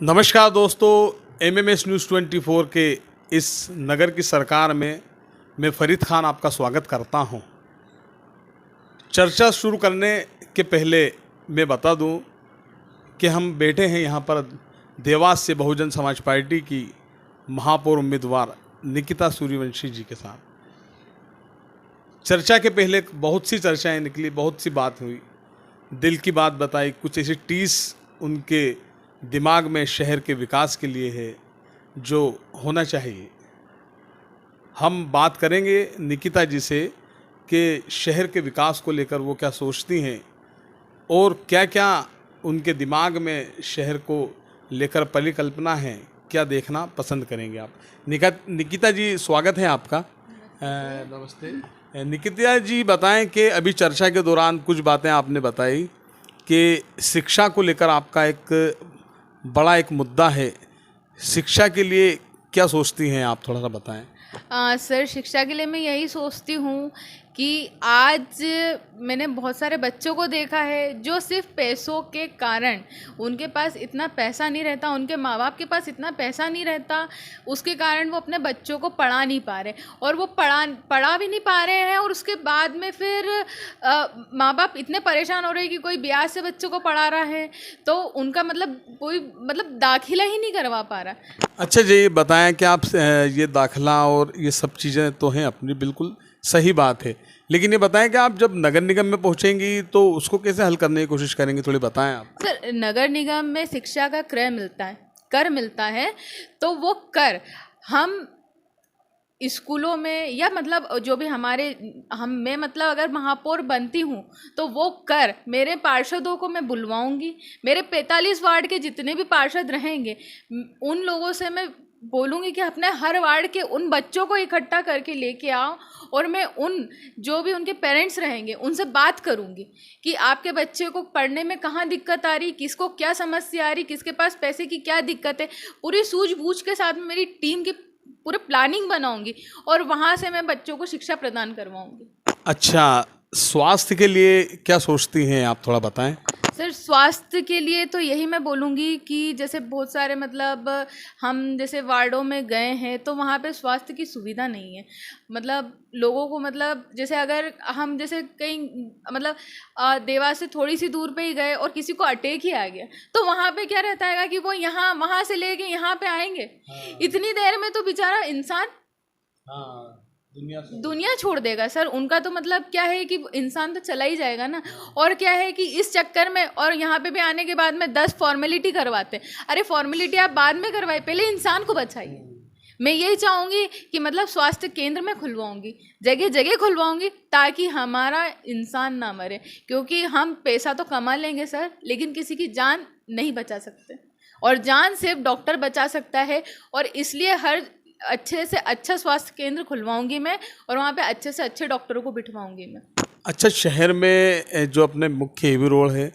नमस्कार दोस्तों, MMS news 24 के इस नगर की सरकार में मैं फरीद खान आपका स्वागत करता हूं। चर्चा शुरू करने के पहले मैं बता दूं कि हम बैठे हैं यहां पर देवास से बहुजन समाज पार्टी की महापौर उम्मीदवार निकिता सूर्यवंशी जी के साथ। चर्चा के पहले बहुत सी चर्चाएं निकली, बहुत सी बात हुई, दिल की बात बताई, कुछ ऐसी टीस उनके दिमाग में शहर के विकास के लिए है जो होना चाहिए। हम बात करेंगे निकिता जी से कि शहर के विकास को लेकर वो क्या सोचती हैं और क्या क्या उनके दिमाग में शहर को लेकर परिकल्पना है, क्या देखना पसंद करेंगे आप। निकिता जी, स्वागत है आपका। नमस्ते। निकिता जी, बताएं कि अभी चर्चा के दौरान कुछ बातें आपने बताई कि शिक्षा को लेकर आपका एक बड़ा एक मुद्दा है। शिक्षा के लिए क्या सोचती हैं आप, थोड़ा सा बताएं। सर, शिक्षा के लिए मैं यही सोचती हूँ कि आज मैंने बहुत सारे बच्चों को देखा है जो सिर्फ पैसों के कारण, उनके पास इतना पैसा नहीं रहता, उनके माँ बाप के पास इतना पैसा नहीं रहता, उसके कारण वो अपने बच्चों को पढ़ा नहीं पा रहे और वो पढ़ा भी नहीं पा रहे हैं। और उसके बाद में फिर माँ बाप इतने परेशान हो रहे हैं कि कोई ब्याज से बच्चों को पढ़ा रहा है तो उनका कोई दाखिला ही नहीं करवा पा रहा। अच्छा जी, ये बताएं कि आप ये दाखिला और ये सब चीज़ें तो हैं अपनी, बिल्कुल सही बात है, लेकिन ये बताएं कि आप जब नगर निगम में पहुंचेंगी तो उसको कैसे हल करने की कोशिश करेंगी, थोड़ी बताएं आप। सर, नगर निगम में शिक्षा का कर मिलता है तो वो कर हम स्कूलों में या जो भी मैं अगर महापौर बनती हूँ तो वो कर मेरे पार्षदों को मैं बुलवाऊंगी। मेरे 45 वार्ड के जितने भी पार्षद रहेंगे उन लोगों से मैं बोलूँगी कि अपने हर वार्ड के उन बच्चों को इकट्ठा करके लेके आओ और मैं जो भी उनके पेरेंट्स रहेंगे उनसे बात करूँगी कि आपके बच्चे को पढ़ने में कहाँ दिक्कत आ रही, किसको क्या समस्या आ रही, किसके पास पैसे की क्या दिक्कत है। पूरी सूझबूझ के साथ में मेरी टीम की पूरे प्लानिंग बनाऊंगी और वहाँ से मैं बच्चों को शिक्षा प्रदान करवाऊंगी। अच्छा, स्वास्थ्य के लिए क्या सोचती हैं आप, थोड़ा बताएं। सर, स्वास्थ्य के लिए तो यही मैं बोलूँगी कि जैसे बहुत सारे हम जैसे वार्डों में गए हैं तो वहाँ पे स्वास्थ्य की सुविधा नहीं है। लोगों को जैसे अगर हम जैसे कहीं देवास से थोड़ी सी दूर पे ही गए और किसी को अटैक ही आ गया तो वहाँ पे क्या रहता है कि वो वहाँ से लेके यहाँ पे आएंगे। इतनी देर में तो बेचारा इंसान दुनिया छोड़ देगा सर। उनका तो क्या है कि इंसान तो चला ही जाएगा ना। और क्या है कि इस चक्कर में और यहाँ पे भी आने के बाद में 10 फॉर्मेलिटी करवाते हैं। अरे फॉर्मेलिटी आप बाद में करवाए, पहले इंसान को बचाइए। मैं यही चाहूँगी कि स्वास्थ्य केंद्र में खुलवाऊँगी, जगह जगह खुलवाऊँगी ताकि हमारा इंसान ना मरे, क्योंकि हम पैसा तो कमा लेंगे सर लेकिन किसी की जान नहीं बचा सकते और जान सिर्फ डॉक्टर बचा सकता है। और इसलिए हर अच्छे से अच्छा स्वास्थ्य केंद्र खुलवाऊंगी मैं और वहाँ पे अच्छे से अच्छे डॉक्टरों को बिठवाऊंगी मैं। अच्छा, शहर में जो अपने मुख्य हेवी रोड है,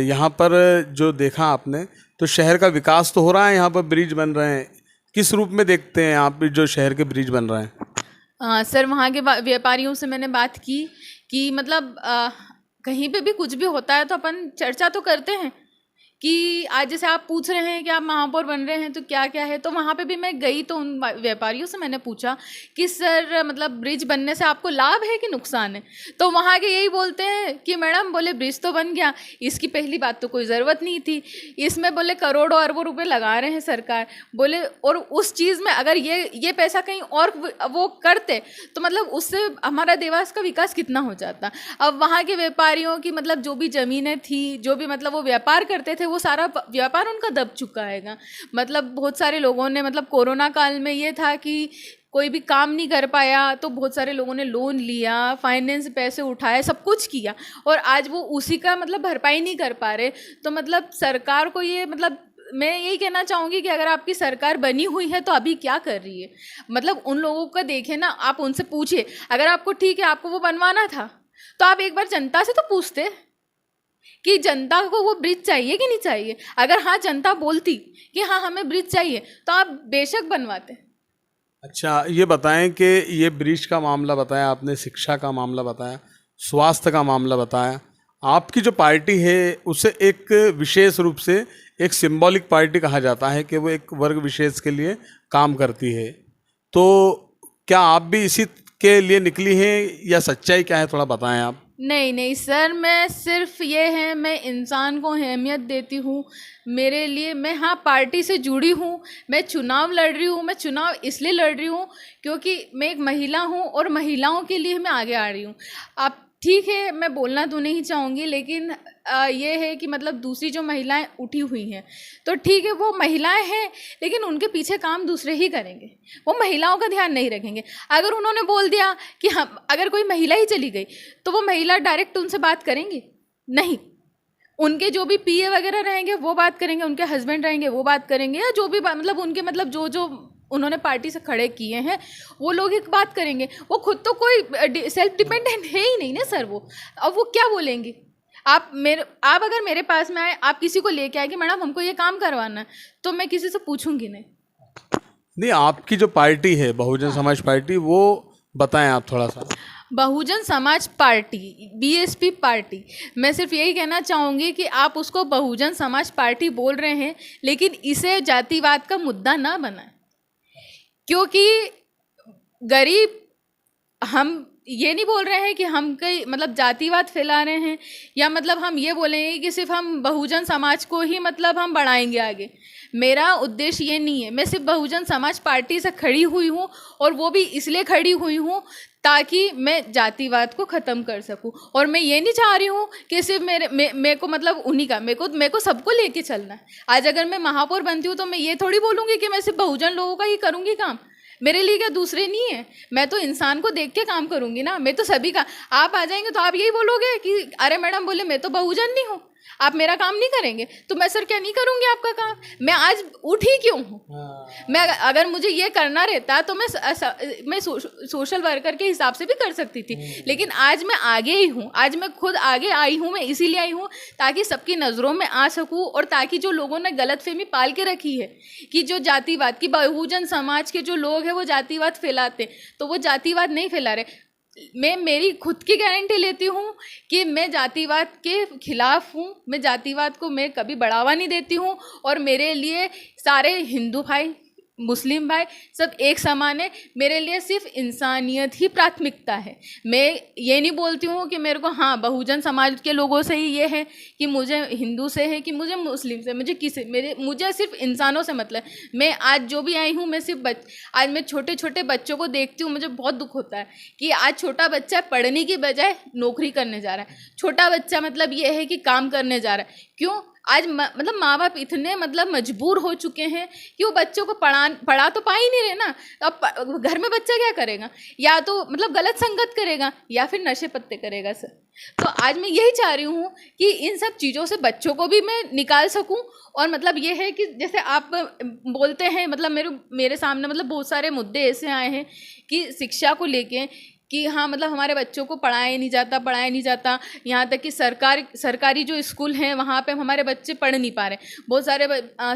यहाँ पर जो देखा आपने तो शहर का विकास तो हो रहा है, यहाँ पर ब्रिज बन रहे हैं। किस रूप में देखते हैं आप जो शहर के ब्रिज बन रहे हैं? सर, वहाँ के व्यापारियों से मैंने बात की कि कहीं पे भी कुछ भी होता है तो अपन चर्चा तो करते हैं कि आज जैसे आप पूछ रहे हैं कि आप महापौर बन रहे हैं तो क्या क्या है, तो वहाँ पे भी मैं गई तो उन व्यापारियों से मैंने पूछा कि सर ब्रिज बनने से आपको लाभ है कि नुकसान है। तो वहाँ के यही बोलते हैं कि मैडम, बोले ब्रिज तो बन गया, इसकी पहली बात तो कोई ज़रूरत नहीं थी, इसमें बोले करोड़ों अरबों रुपए लगा रहे हैं सरकार, बोले और उस चीज़ में अगर ये पैसा कहीं और वो करते तो उससे हमारा देवास का विकास कितना हो जाता। अब वहाँ के व्यापारियों की जो भी ज़मीनें थी, जो भी वो व्यापार करते थे, वो सारा व्यापार उनका दब चुका है। बहुत सारे लोगों ने कोरोना काल में ये था कि कोई भी काम नहीं कर पाया तो बहुत सारे लोगों ने लोन लिया, फाइनेंस पैसे उठाए, सब कुछ किया और आज वो उसी का भरपाई नहीं कर पा रहे। तो सरकार को ये मैं यही कहना चाहूँगी कि अगर आपकी सरकार बनी हुई है तो अभी क्या कर रही है। उन लोगों का देखें ना, आप उनसे पूछिए, अगर आपको ठीक है, आपको वो बनवाना था तो आप एक बार जनता से तो पूछते कि जनता को वो ब्रिज चाहिए कि नहीं चाहिए। अगर हाँ जनता बोलती कि हाँ हमें ब्रिज चाहिए तो आप बेशक बनवाते। अच्छा, ये बताएं कि ये ब्रिज का मामला बताया आपने, शिक्षा का मामला बताया, स्वास्थ्य का मामला बताया, आपकी जो पार्टी है उसे एक विशेष रूप से एक सिंबॉलिक पार्टी कहा जाता है कि वो एक वर्ग विशेष के लिए काम करती है। तो क्या आप भी इसी के लिए निकली हैं या सच्चाई क्या है, थोड़ा बताएं आप। नहीं नहीं सर, मैं सिर्फ ये है, मैं इंसान को अहमियत देती हूँ। मेरे लिए मैं हाँ पार्टी से जुड़ी हूँ, मैं चुनाव लड़ रही हूँ। मैं चुनाव इसलिए लड़ रही हूँ क्योंकि मैं एक महिला हूँ और महिलाओं के लिए मैं आगे आ रही हूँ। आप ठीक है, मैं बोलना तो नहीं चाहूँगी, लेकिन ये है कि मतलब दूसरी जो महिलाएं उठी हुई हैं, तो ठीक है वो महिलाएं हैं, लेकिन उनके पीछे काम दूसरे ही करेंगे, वो महिलाओं का ध्यान नहीं रखेंगे। अगर उन्होंने बोल दिया कि हम, अगर कोई महिला ही चली गई तो वो महिला डायरेक्ट उनसे बात करेंगे? नहीं, उनके जो भी पीए वगैरह रहेंगे वो बात करेंगे, उनके हस्बैंड रहेंगे वो बात करेंगे, या जो भी मतलब उनके मतलब जो जो उन्होंने पार्टी से खड़े किए हैं वो लोग एक बात करेंगे। वो खुद तो कोई सेल्फ डिपेंडेंट है ही नहीं ना सर। वो अब वो क्या बोलेंगे? आप अगर मेरे पास में आए, आप किसी को लेके आए कि मैडम हमको ये काम करवाना है, तो मैं किसी से पूछूंगी नहीं। नहीं, आपकी जो पार्टी है बहुजन समाज पार्टी, वो बताएं आप थोड़ा सा। Bahujan Samaj party, BSP party, मैं सिर्फ यही कहना चाहूँगी कि आप उसको बहुजन समाज पार्टी बोल रहे हैं, लेकिन इसे जातिवाद का मुद्दा ना बनाएं। क्योंकि गरीब, हम ये नहीं बोल रहे हैं कि हम कई मतलब जातिवाद फैला रहे हैं, या मतलब हम ये बोलेंगे कि सिर्फ हम बहुजन समाज को ही मतलब हम बढ़ाएंगे आगे। मेरा उद्देश्य ये नहीं है। मैं सिर्फ बहुजन समाज पार्टी से खड़ी हुई हूँ, और वो भी इसलिए खड़ी हुई हूँ ताकि मैं जातिवाद को ख़त्म कर सकूं। और मैं ये नहीं चाह रही हूँ कि सिर्फ मेरे को मतलब उन्हीं का, मेरे को सबको लेके चलना है। आज अगर मैं महापौर बनती हूँ तो मैं ये थोड़ी बोलूँगी कि मैं सिर्फ बहुजन लोगों का ही करूँगी काम। मेरे लिए क्या दूसरे नहीं है? मैं तो इंसान को देख के काम करूँगी ना। मैं तो सभी का, आप आ जाएंगे तो आप यही बोलोगे कि अरे मैडम बोले मैं तो बहुजन नहीं हूँ, आप मेरा काम नहीं करेंगे। तो मैं सर क्या नहीं करूँगी आपका काम? मैं आज उठी क्यों हूँ? मैं अगर मुझे ये करना रहता तो मैं सोशल वर्कर के हिसाब से भी कर सकती थी, लेकिन आज मैं आगे ही हूँ। आज मैं खुद आगे आई हूँ। मैं इसीलिए आई हूँ ताकि सबकी नज़रों में आ सकूँ, और ताकि जो लोगों ने गलतफहमी पाल के रखी है कि जो जातिवाद की, बहुजन समाज के जो लोग हैं वो जातिवाद फैलाते, तो वो जातिवाद नहीं फैला रहे। मैं मेरी खुद की गारंटी लेती हूँ कि मैं जातिवाद के खिलाफ हूँ। मैं जातिवाद को मैं कभी बढ़ावा नहीं देती हूँ, और मेरे लिए सारे हिंदू भाई, मुस्लिम भाई सब एक समान है। मेरे लिए सिर्फ इंसानियत ही प्राथमिकता है। मैं ये नहीं बोलती हूँ कि मेरे को हाँ बहुजन समाज के लोगों से ही ये है कि मुझे हिंदू से है कि मुझे मुस्लिम से, मुझे सिर्फ इंसानों से मतलब। मैं आज जो भी आई हूँ, मैं सिर्फ आज मैं छोटे छोटे बच्चों को देखती हूँ, मुझे बहुत दुख होता है कि आज छोटा बच्चा पढ़ने की बजाय नौकरी करने जा रहा है। छोटा बच्चा मतलब ये है कि काम करने जा रहा है। क्यों? आज मतलब माँ बाप इतने मतलब मजबूर हो चुके हैं कि वो बच्चों को पढ़ा तो पा ही नहीं रहे ना। अब घर में बच्चा क्या करेगा? या तो मतलब गलत संगत करेगा, या फिर नशे पत्ते करेगा सर। तो आज मैं यही चाह रही हूँ कि इन सब चीज़ों से बच्चों को भी मैं निकाल सकूँ। और मतलब ये है कि जैसे आप बोलते हैं, मतलब मेरे सामने मतलब बहुत सारे मुद्दे ऐसे आए हैं कि शिक्षा को लेके कि हाँ मतलब हमारे बच्चों को पढ़ाया नहीं जाता। यहाँ तक कि सरकारी जो स्कूल हैं वहाँ पे हमारे बच्चे पढ़ नहीं पा रहे, बहुत सारे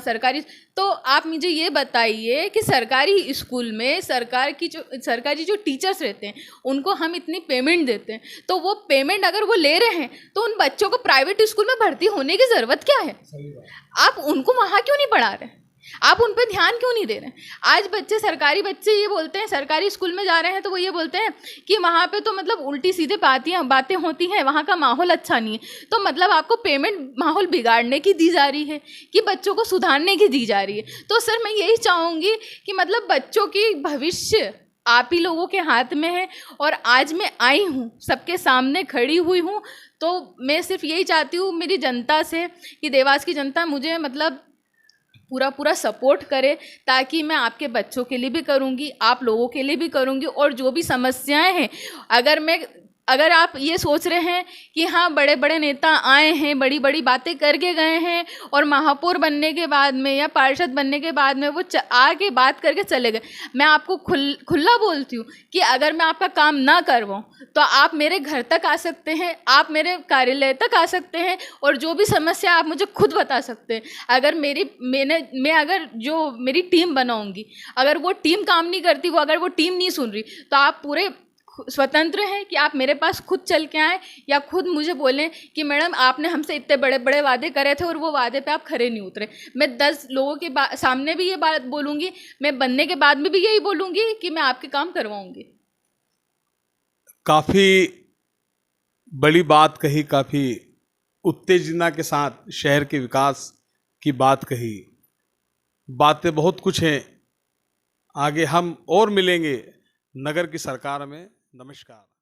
सरकारी। तो आप मुझे ये बताइए कि सरकारी स्कूल में सरकारी जो टीचर्स रहते हैं उनको हम इतनी पेमेंट देते हैं, तो वो पेमेंट अगर वो ले रहे हैं तो उन बच्चों को प्राइवेट स्कूल में भर्ती होने की ज़रूरत क्या है? आप उनको वहाँ क्यों नहीं पढ़ा रहे? आप उन पर ध्यान क्यों नहीं दे रहे हैं? आज सरकारी बच्चे ये बोलते हैं, सरकारी स्कूल में जा रहे हैं तो वो ये बोलते हैं कि वहाँ पे तो मतलब उल्टी सीधे बातें होती हैं, वहाँ का माहौल अच्छा नहीं है। तो मतलब आपको पेमेंट माहौल बिगाड़ने की दी जा रही है कि बच्चों को सुधारने की दी जा रही है? तो सर मैं यही चाहूँगी कि मतलब बच्चों की भविष्य आप ही लोगों के हाथ में है। और आज मैं आई हूँ, सबके सामने खड़ी हुई हूँ, तो मैं सिर्फ यही चाहती हूँ मेरी जनता से कि देवास की जनता मुझे मतलब पूरा सपोर्ट करे, ताकि मैं आपके बच्चों के लिए भी करूँगी, आप लोगों के लिए भी करूँगी। और जो भी समस्याएं हैं, अगर आप ये सोच रहे हैं कि हाँ बड़े बड़े नेता आए हैं, बड़ी बड़ी बातें करके गए हैं, और महापौर बनने के बाद में या पार्षद बनने के बाद में वो आके बात करके चले गए, मैं आपको खुला बोलती हूँ कि अगर मैं आपका काम ना करवाऊँ तो आप मेरे घर तक आ सकते हैं, आप मेरे कार्यालय तक आ सकते हैं, और जो भी समस्या आप मुझे खुद बता सकते हैं। अगर मैं अगर जो मेरी टीम बनाऊँगी, अगर वो टीम काम नहीं करती, अगर वो टीम नहीं सुन रही, तो आप पूरे स्वतंत्र हैं कि आप मेरे पास खुद चल के आएँ या खुद मुझे बोलें कि मैडम आपने हमसे इतने बड़े बड़े वादे करे थे और वो वादे पे आप खरे नहीं उतरे। मैं 10 लोगों के सामने भी ये बात बोलूँगी, मैं बनने के बाद में भी यही बोलूँगी कि मैं आपके काम करवाऊँगी। काफ़ी बड़ी बात कही, काफ़ी उत्तेजना के साथ शहर के विकास की बात कही। बातें बहुत कुछ हैं, आगे हम और मिलेंगे नगर की सरकार में। नमस्कार।